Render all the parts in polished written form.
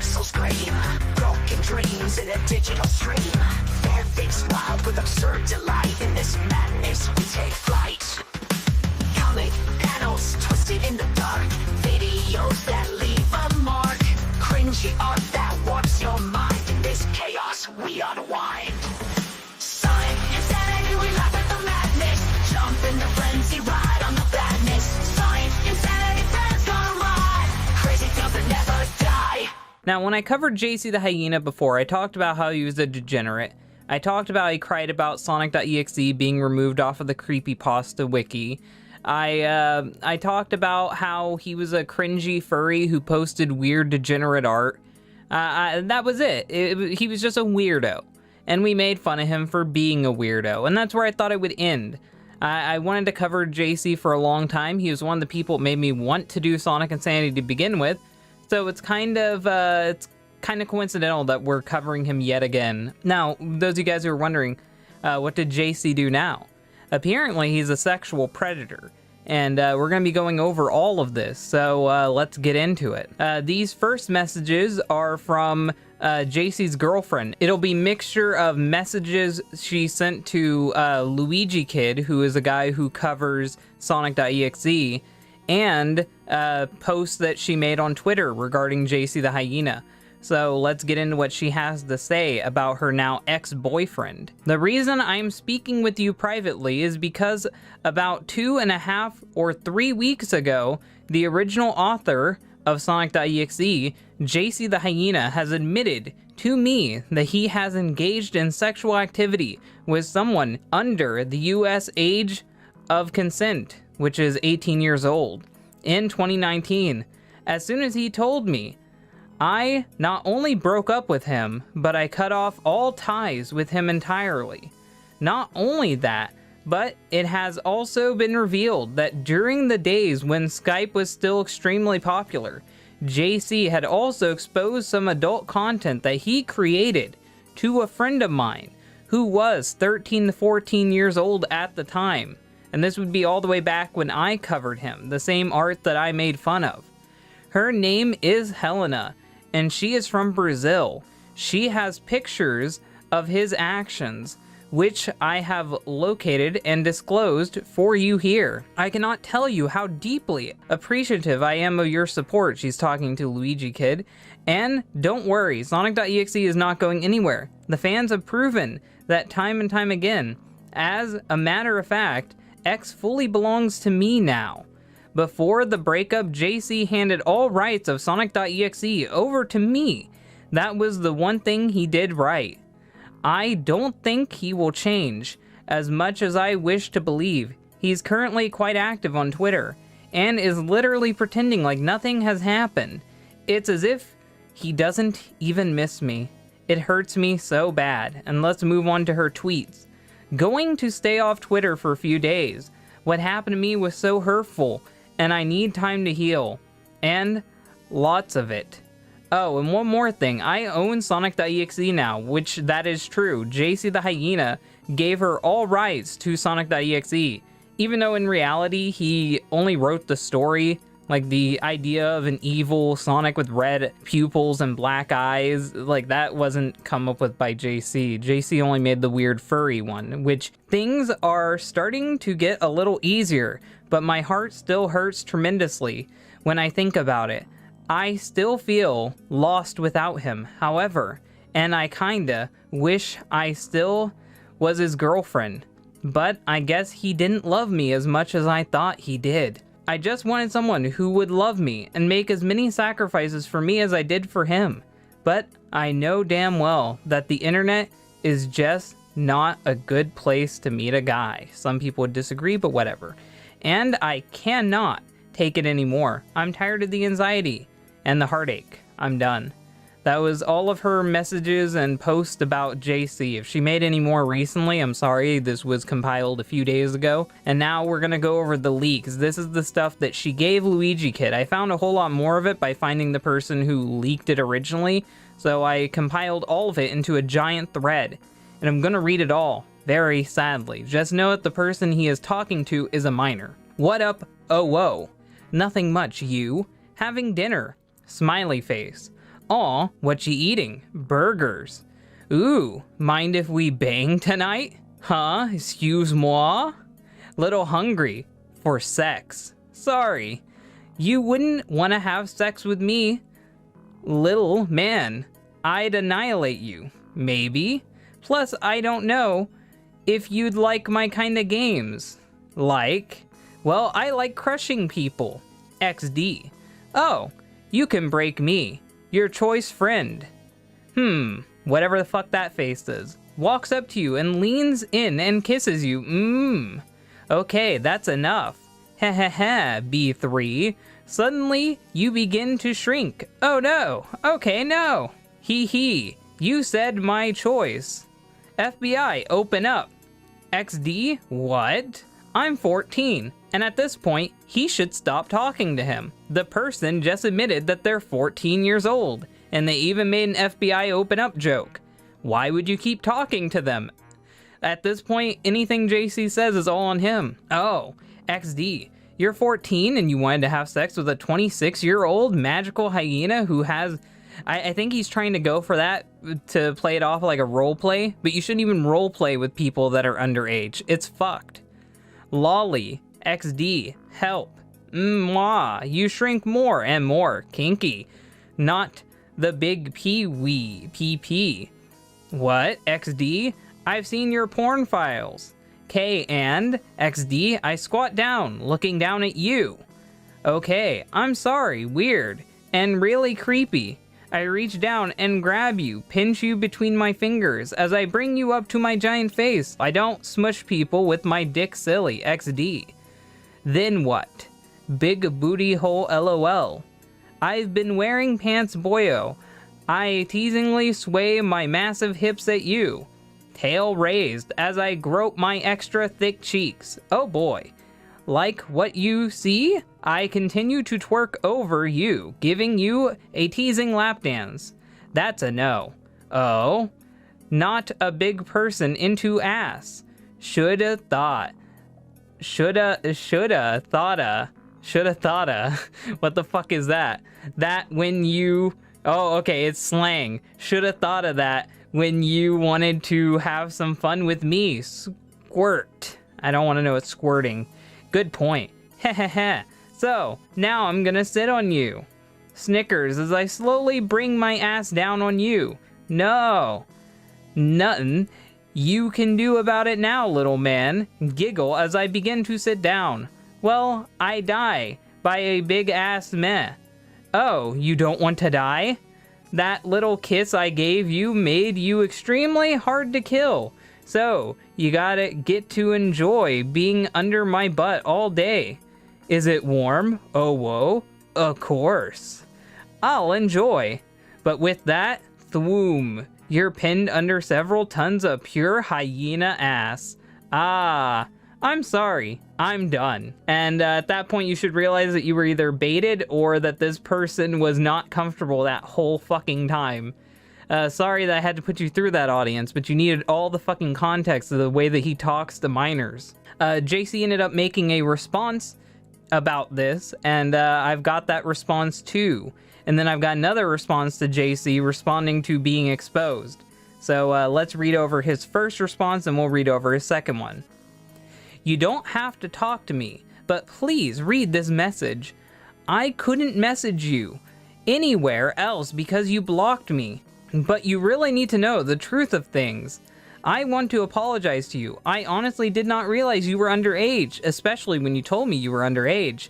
pixels scream, broken dreams in a digital stream. Fanfics wild with absurd delight. In this madness we take flight. Comic panels twisted in the dark, videos that leave a mark, cringy art that warps your mind. In this chaos we unwind. Sonic insanity, we laugh at the madness, jump in the frenzy, ride on the badness. Sonic insanity, fans gonna ride, crazy things that never die. Now, when I covered JC the Hyena before, I talked about how he was a degenerate. I talked about how he cried about Sonic.exe being removed off of the creepypasta wiki. I talked about how he was a cringy furry who posted weird degenerate art. That was it. He was just a weirdo. And we made fun of him for being a weirdo. And that's where I thought it would end. I wanted to cover JC for a long time. He was one of the people that made me want to do Sonic Insanity to begin with. So it's kind of coincidental that we're covering him yet again. Now, those of you guys who are wondering, what did JC do now? Apparently, he's a sexual predator, and we're going to be going over all of this, so let's get into it. These first messages are from JC's girlfriend. It'll be a mixture of messages she sent to Luigi Kid, who is a guy who covers Sonic.exe, and posts that she made on Twitter regarding JC the Hyena. So let's get into what she has to say about her now ex-boyfriend. The reason I'm speaking with you privately is because about 2.5 or 3 weeks ago, the original author of Sonic.exe, JC the Hyena, has admitted to me that he has engaged in sexual activity with someone under the US age of consent, which is 18 years old, in 2019. As soon as he told me, I not only broke up with him, but I cut off all ties with him entirely. Not only that, but it has also been revealed that during the days when Skype was still extremely popular, JC had also exposed some adult content that he created to a friend of mine who was 13 to 14 years old at the time. And this would be all the way back when I covered him, the same art that I made fun of. Her name is Hyena, and she is from Brazil. She has pictures of his actions, which I have located and disclosed for you here. I cannot tell you how deeply appreciative I am of your support. She's talking to Luigi Kid. And don't worry, Sonic.exe is not going anywhere. The fans have proven that time and time again. As a matter of fact, X fully belongs to me now. Before the breakup, JC handed all rights of Sonic.exe over to me. That was the one thing he did right. I don't think he will change, as much as I wish to believe. He's currently quite active on Twitter, and is literally pretending like nothing has happened. It's as if he doesn't even miss me. It hurts me so bad. And let's move on to her tweets. Going to stay off Twitter for a few days. What happened to me was so hurtful, and I need time to heal. And lots of it. Oh, and one more thing. I own Sonic.exe now, which that is true. JC the Hyena gave her all rights to Sonic.exe, even though in reality he only wrote the story. Like the idea of an evil Sonic with red pupils and black eyes, like that wasn't come up with by JC. JC only made the weird furry one, which things are starting to get a little easier, but my heart still hurts tremendously when I think about it. I still feel lost without him, however, and I kinda wish I still was his girlfriend, but I guess he didn't love me as much as I thought he did. I just wanted someone who would love me and make as many sacrifices for me as I did for him. But I know damn well that the internet is just not a good place to meet a guy. Some people would disagree, but whatever. And I cannot take it anymore. I'm tired of the anxiety and the heartache. I'm done. That was all of her messages and posts about JC. If she made any more recently, I'm sorry, this was compiled a few days ago. And now we're gonna go over the leaks. This is the stuff that she gave Luigi Kid. I found a whole lot more of it by finding the person who leaked it originally, so I compiled all of it into a giant thread. And I'm gonna read it all, very sadly. Just know that the person he is talking to is a minor. What up, oh whoa? Nothing much, you. Having dinner. Smiley face. Aw, what you eating? Burgers. Ooh, mind if we bang tonight? Huh? Excuse-moi? Little hungry. For sex. Sorry. You wouldn't want to have sex with me. Little man. I'd annihilate you. Maybe. Plus, I don't know if you'd like my kind of games. Like? Well, I like crushing people. XD. Oh, you can break me. Your choice friend. Whatever the fuck that face is. Walks up to you and leans in and kisses you. Okay, that's enough. Heh heh heh, B3. Suddenly, you begin to shrink. Oh no. Okay, no. Hee hee. You said my choice. FBI, open up. XD, what? I'm 14, and at this point, he should stop talking to him. The person just admitted that they're 14 years old, and they even made an FBI open up joke. Why would you keep talking to them? At this point, anything JC says is all on him. Oh, XD, you're 14 and you wanted to have sex with a 26-year-old magical hyena who has... I think he's trying to go for that to play it off like a role play, but you shouldn't even role play with people that are underage. It's fucked. Lolly, XD, help. Mwah, you shrink more and more. Kinky. Not the big pee-wee, PP. What? XD? I've seen your porn files. K and XD, I squat down, looking down at you. Okay, I'm sorry, weird, and really creepy. I reach down and grab you, pinch you between my fingers as I bring you up to my giant face. I don't smush people with my dick silly, XD. Then what? Big booty hole LOL. I've been wearing pants boyo. I teasingly sway my massive hips at you. Tail raised as I grope my extra thick cheeks. Oh boy. Like what you see? I continue to twerk over you, giving you a teasing lap dance. That's a no. Oh? Not a big person into ass. Shoulda thought. Shoulda thoulda. What the fuck is that? That when you... Oh, okay, it's slang. Shoulda thought of that when you wanted to have some fun with me. Squirt. I don't want to know what squirting. Good point. Heh. So, now I'm gonna sit on you. Snickers as I slowly bring my ass down on you. No. Nuttin' you can do about it now, little man. Giggle as I begin to sit down. Well, I die by a big ass meh. Oh, you don't want to die? That little kiss I gave you made you extremely hard to kill. So, you gotta get to enjoy being under my butt all day. Is it warm? Oh, whoa. Of course. I'll enjoy. But with that, thwoom, you're pinned under several tons of pure hyena ass. Ah, I'm sorry. I'm done. And at that point, you should realize that you were either baited or that this person was not comfortable that whole fucking time. Sorry that I had to put you through that, audience, but you needed all the fucking context of the way that he talks to minors. JC ended up making a response about this, and I've got that response too. And then I've got another response to JC responding to being exposed. So let's read over his first response and we'll read over his second one. You don't have to talk to me, but please read this message. I couldn't message you anywhere else because you blocked me. But you really need to know the truth of things. I want to apologize to you. I honestly did not realize you were underage, especially when you told me you were underage.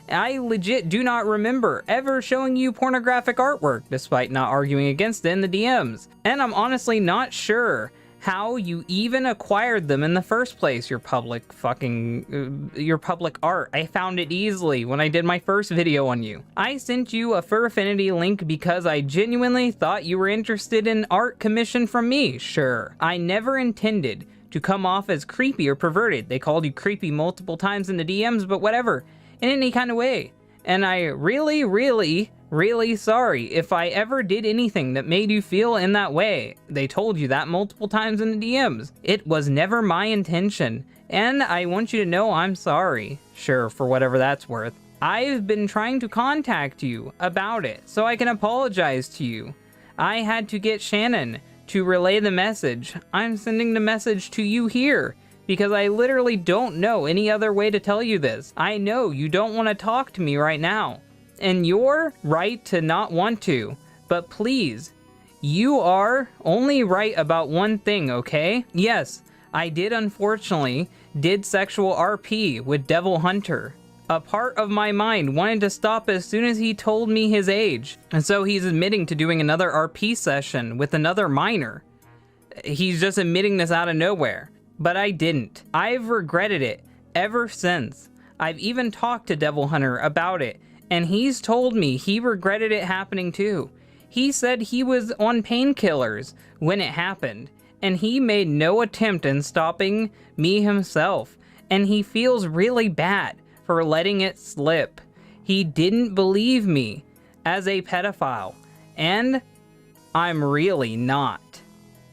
I legit do not remember ever showing you pornographic artwork, despite not arguing against it in the DMs. And I'm honestly not sure how you even acquired them in the first place, your public art. I found it easily when I did my first video on you. I sent you a Fur Affinity link because I genuinely thought you were interested in art commission from me, sure. I never intended to come off as creepy or perverted. They called you creepy multiple times in the DMs, but whatever, in any kind of way. And I really sorry if I ever did anything that made you feel in that way. They told you that multiple times in the DMs. It was never my intention, and I want you to know I'm sorry. Sure, for whatever that's worth. I've been trying to contact you about it so I can apologize to you. I had to get Shannon to relay the message. I'm sending the message to you here because I literally don't know any other way to tell you this. I know you don't want to talk to me right now, and you're right to not want to, but please, you are only right about one thing, okay? Yes, I unfortunately did sexual RP with Devil Hunter. A part of my mind wanted to stop as soon as he told me his age, and so he's admitting to doing another RP session with another minor. He's just admitting this out of nowhere, but I didn't. I've regretted it ever since. I've even talked to Devil Hunter about it, and he's told me he regretted it happening too. He said he was on painkillers when it happened, and he made no attempt in stopping me himself, and he feels really bad for letting it slip. He didn't believe me as a pedophile, and I'm really not.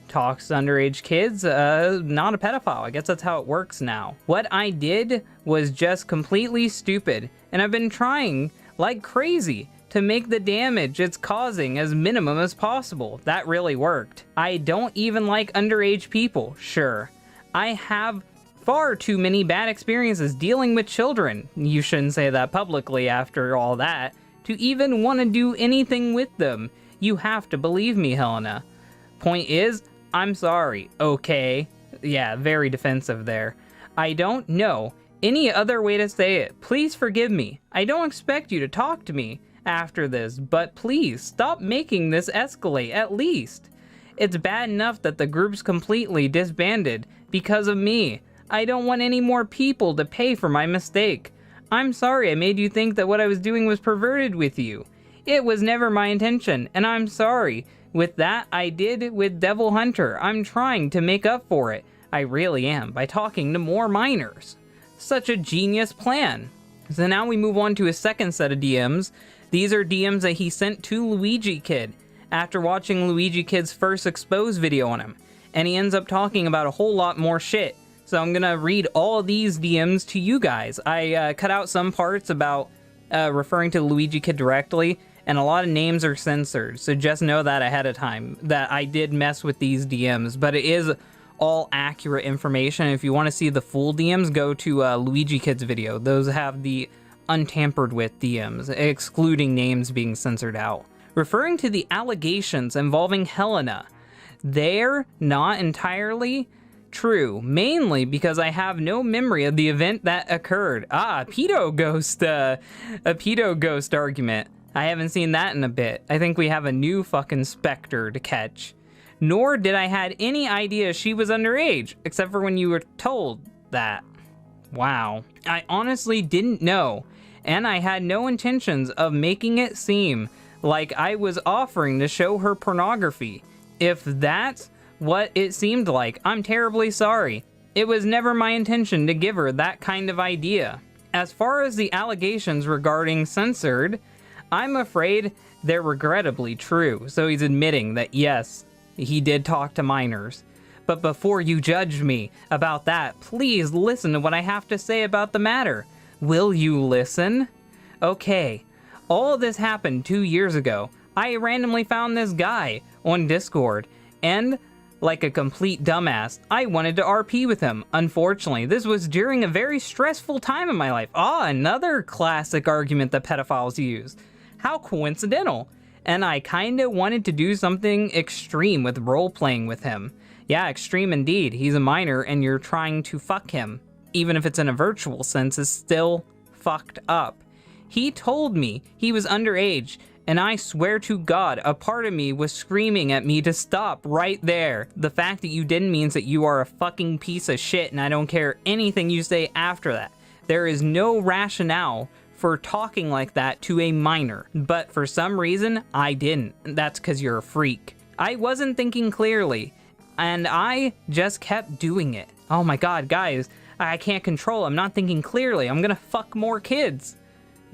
Talks to underage kids, not a pedophile. I guess that's how it works now. What I did was just completely stupid, and I've been trying like crazy to make the damage it's causing as minimum as possible. That really worked. I don't even like underage people, sure. I have far too many bad experiences dealing with children. You shouldn't say that publicly after all that. To even want to do anything with them, you have to believe me, Helena. Point is, I'm sorry, okay? Yeah, very defensive there. I don't know any other way to say it. Please forgive me. I don't expect you to talk to me after this, but please stop making this escalate at least. It's bad enough that the group's completely disbanded because of me. I don't want any more people to pay for my mistake. I'm sorry I made you think that what I was doing was perverted with you. It was never my intention, and I'm sorry. With that I did with Devil Hunter, I'm trying to make up for it. I really am, by talking to more minors. Such a genius plan. So now we move on to his second set of DMs. These are DMs that he sent to Luigi Kid after watching Luigi Kid's first exposed video on him. And he ends up talking about a whole lot more shit. So I'm gonna read all these DMs to you guys. I cut out some parts about referring to Luigi Kid directly, and a lot of names are censored. So just know that ahead of time, that I did mess with these DMs, but it is all accurate information. If you want to see the full DMs, go to Luigi Kid's video. Those have the untampered with DMs, excluding names being censored out. Referring to the allegations involving Helena, they're not entirely true, mainly because I have no memory of the event that occurred. A pedo ghost argument. I haven't seen that in a bit. I think we have a new fucking specter to catch. Nor did I had any idea she was underage, except for when you were told that. Wow. I honestly didn't know, and I had no intentions of making it seem like I was offering to show her pornography. If that's what it seemed like, I'm terribly sorry. It was never my intention to give her that kind of idea. As far as the allegations regarding censored, I'm afraid they're regrettably true. So he's admitting that yes, he did talk to minors. But before you judge me about that, please listen to what I have to say about the matter. Will you listen? Okay, all of this happened 2 years ago. I randomly found this guy on Discord, and like a complete dumbass, I wanted to RP with him. Unfortunately, this was during a very stressful time in my life. Another classic argument that pedophiles use. How coincidental. And I kinda wanted to do something extreme with role-playing with him. Yeah, extreme indeed. He's a minor and you're trying to fuck him. Even if it's in a virtual sense, it's still fucked up. He told me he was underage, and I swear to God, a part of me was screaming at me to stop right there. The fact that you didn't means that you are a fucking piece of shit, and I don't care anything you say after that. There is no rationale for talking like that to a minor, but for some reason, I didn't. That's because you're a freak. I wasn't thinking clearly, and I just kept doing it. Oh my God, guys, I can't control. I'm not thinking clearly. I'm gonna fuck more kids.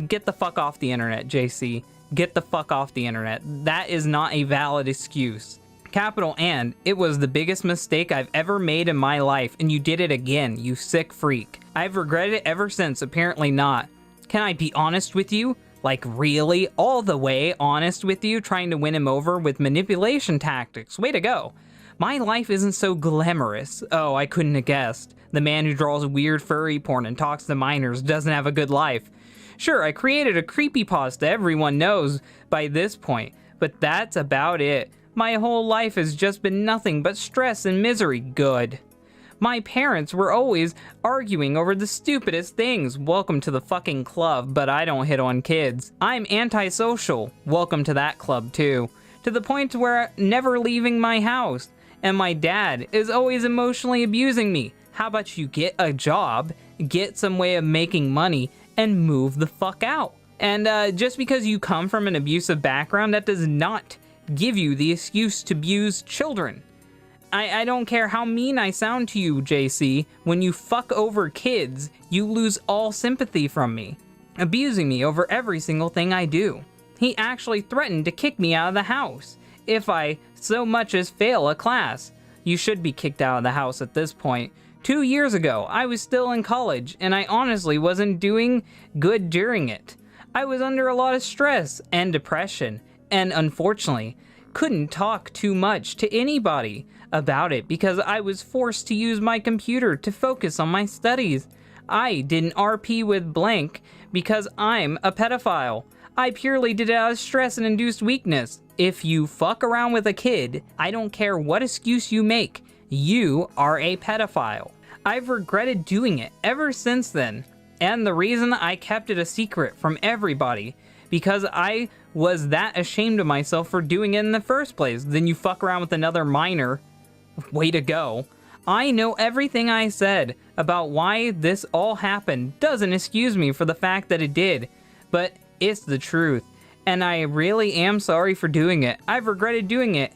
Get the fuck off the internet, JC. Get the fuck off the internet. That is not a valid excuse. Capital and, it was the biggest mistake I've ever made in my life, and you did it again, you sick freak. I've regretted it ever since, apparently not. Can I be honest with you? Like, really? All the way honest with you, trying to win him over with manipulation tactics. Way to go. My life isn't so glamorous. Oh, I couldn't have guessed. The man who draws weird furry porn and talks to minors doesn't have a good life. Sure, I created a creepypasta everyone knows by this point, but that's about it. My whole life has just been nothing but stress and misery. Good. My parents were always arguing over the stupidest things. Welcome to the fucking club, but I don't hit on kids. I'm antisocial. Welcome to that club too. To the point where never leaving my house. And my dad is always emotionally abusing me. How about you get a job, get some way of making money, and move the fuck out? And just because you come from an abusive background, that does not give you the excuse to abuse children. I don't care how mean I sound to you, JC. When you fuck over kids, you lose all sympathy from me, abusing me over every single thing I do. He actually threatened to kick me out of the house if I so much as fail a class. You should be kicked out of the house at this point. 2 years ago, I was still in college, and I honestly wasn't doing good during it. I was under a lot of stress and depression, and unfortunately, couldn't talk too much to anybody about it because I was forced to use my computer to focus on my studies. I didn't RP with blank because I'm a pedophile. I purely did it out of stress and induced weakness. If you fuck around with a kid, I don't care what excuse you make, you are a pedophile. I've regretted doing it ever since then. And the reason I kept it a secret from everybody, because I was that ashamed of myself for doing it in the first place. Then you fuck around with another minor. Way to go. I know everything I said about why this all happened doesn't excuse me for the fact that it did, but it's the truth. And I really am sorry for doing it. I've regretted doing it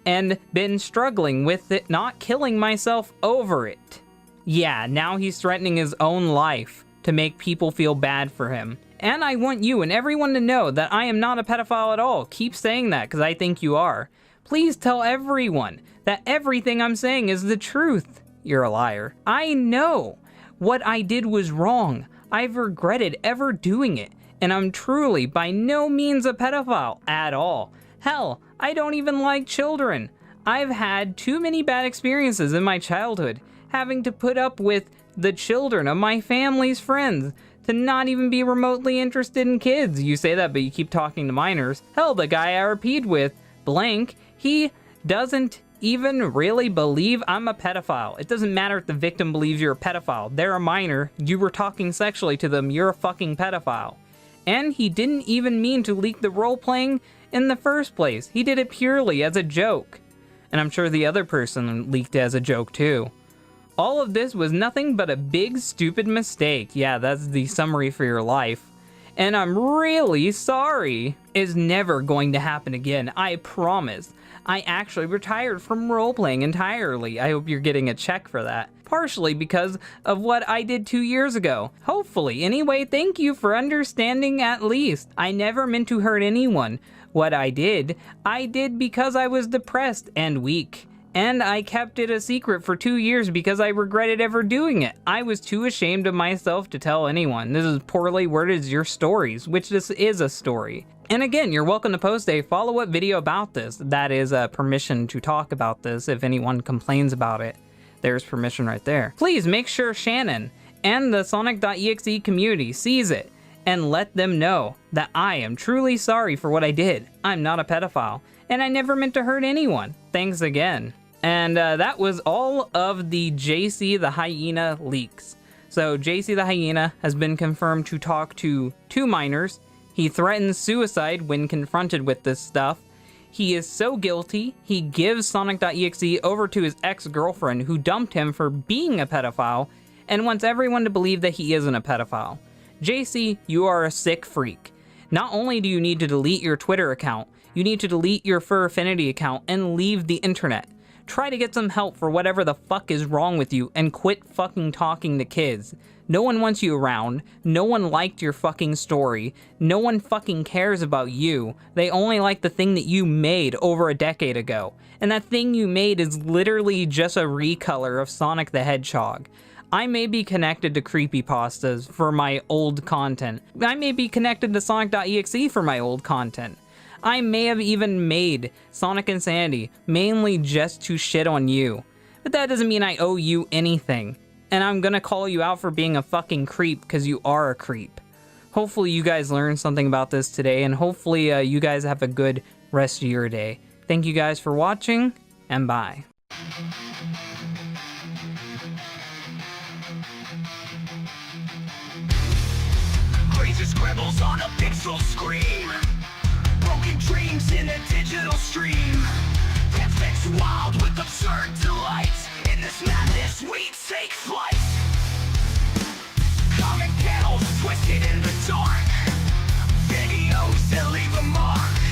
and been struggling with it, not killing myself over it. Yeah, now he's threatening his own life to make people feel bad for him. And I want you and everyone to know that I am not a pedophile at all. Keep saying that because I think you are. Please tell everyone that everything I'm saying is the truth. You're a liar. I know what I did was wrong. I've regretted ever doing it. And I'm truly by no means a pedophile at all. Hell, I don't even like children. I've had too many bad experiences in my childhood, having to put up with the children of my family's friends, to not even be remotely interested in kids. You say that, but you keep talking to minors. Hell, the guy I RP'd with, blank, he doesn't even really believe I'm a pedophile. It doesn't matter if the victim believes you're a pedophile. They're a minor. You were talking sexually to them. You're a fucking pedophile. And he didn't even mean to leak the role-playing in the first place. He did it purely as a joke. And I'm sure the other person leaked it as a joke too. All of this was nothing but a big stupid mistake. Yeah, that's the summary for your life. And I'm really sorry. It's never going to happen again. I promise. I actually retired from role-playing entirely. I hope you're getting a check for that. Partially because of what I did 2 years ago. Hopefully. Anyway, thank you for understanding at least. I never meant to hurt anyone. What I did because I was depressed and weak. And I kept it a secret for 2 years because I regretted ever doing it. I was too ashamed of myself to tell anyone. This is poorly worded as your stories, which this is a story. And again, you're welcome to post a follow-up video about this. That is permission to talk about this if anyone complains about it. There's permission right there. Please make sure Shannon and the Sonic.exe community sees it and let them know that I am truly sorry for what I did. I'm not a pedophile, and I never meant to hurt anyone. Thanks again. And that was all of the JC the Hyena leaks. So JC the Hyena has been confirmed to talk to 2 minors. He threatens suicide when confronted with this stuff. He is so guilty, he gives Sonic.exe over to his ex-girlfriend who dumped him for being a pedophile and wants everyone to believe that he isn't a pedophile. JC, you are a sick freak. Not only do you need to delete your Twitter account, you need to delete your Fur Affinity account and leave the internet. Try to get some help for whatever the fuck is wrong with you and quit fucking talking to kids. No one wants you around. No one liked your fucking story. No one fucking cares about you. They only like the thing that you made over a decade ago. And that thing you made is literally just a recolor of Sonic the Hedgehog. I may be connected to creepypastas for my old content. I may be connected to Sonic.exe for my old content. I may have even made Sonic Insanity mainly just to shit on you. But that doesn't mean I owe you anything. And I'm gonna call you out for being a fucking creep because you are a creep. Hopefully you guys learned something about this today, and hopefully you guys have a good rest of your day. Thank you guys for watching, and bye. Crazy scribbles on a pixel screen, broken dreams in a digital stream. Tempest wild with absurd delights. In this madness we take flight. Comic panels twisted in the dark, videos that leave a mark.